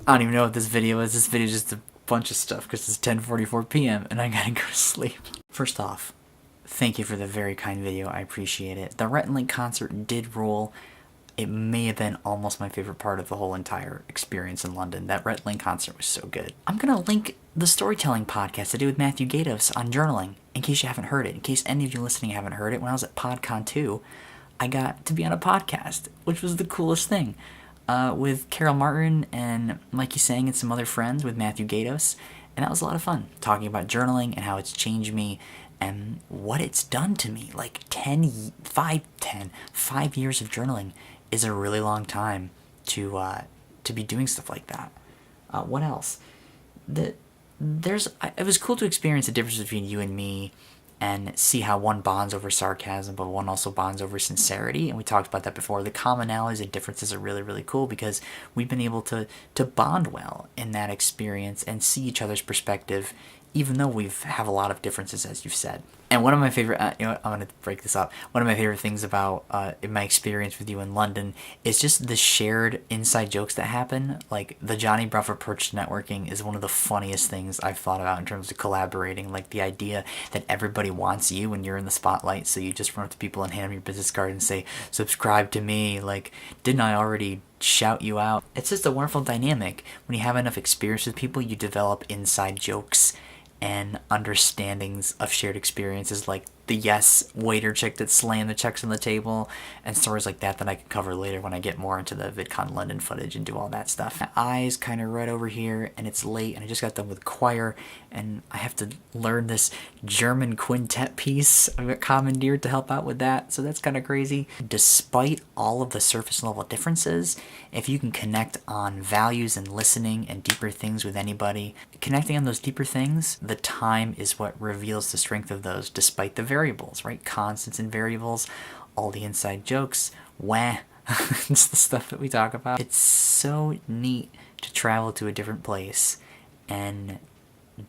I don't even know what this video is. This video is just a bunch of stuff because it's 10:44 p.m. and I gotta go to sleep. First off, thank you for the very kind video. I appreciate it. The Rhett and Link concert did rule. It may have been almost my favorite part of the whole entire experience in London. That Rhett and Link concert was so good. I'm gonna link the storytelling podcast I did with Matthew Gatos on journaling, in case you haven't heard it. In case any of you listening haven't heard it, when I was at PodCon 2, I got to be on a podcast, which was the coolest thing. With Carol Martin and Mikey Sang and some other friends with Matthew Gatos, and that was a lot of fun, talking about journaling and how it's changed me and what it's done to me. Like 5 years of journaling is a really long time to be doing stuff like that. What else? It was cool to experience the difference between you and me and see how one bonds over sarcasm, but one also bonds over sincerity. And we talked about that before. The commonalities and differences are really, really cool because we've been able to bond well in that experience and see each other's perspective, even though we have a lot of differences, as you've said. And one of my favorite, I'm going to break this up. One of my favorite things about in my experience with you in London is just the shared inside jokes that happen. Like the Johnny Brough approach to networking is one of the funniest things I've thought about in terms of collaborating. Like the idea that everybody wants you when you're in the spotlight, so you just run up to people and hand them your business card and say, "Subscribe to me." Like, didn't I already shout you out? It's just a wonderful dynamic. When you have enough experience with people, you develop inside jokes and understandings of shared experiences, like the yes waiter chick that slammed the checks on the table, and stories like that I can cover later when I get more into the VidCon London footage and do all that stuff. My eyes kind of red over here, and it's late, and I just got done with choir, and I have to learn this German quintet piece. I got commandeered to help out with that, so that's kind of crazy. Despite all of the surface level differences, if you can connect on values and listening and deeper things with anybody, connecting on those deeper things, the time is what reveals the strength of those, despite the variables, right? Constants and variables, all the inside jokes, wah. It's the stuff that we talk about. It's so neat to travel to a different place and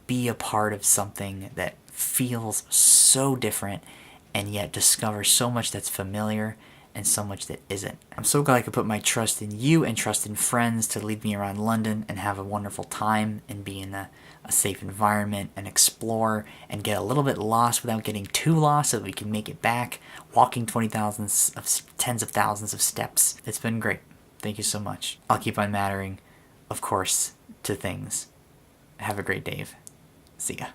be a part of something that feels so different and yet discover so much that's familiar and so much that isn't. I'm so glad I could put my trust in you and trust in friends to lead me around London and have a wonderful time and be in a safe environment and explore and get a little bit lost without getting too lost so that we can make it back, walking tens of thousands of steps. It's been great. Thank you so much. I'll keep on mattering, of course, to things. Have a great day. See ya.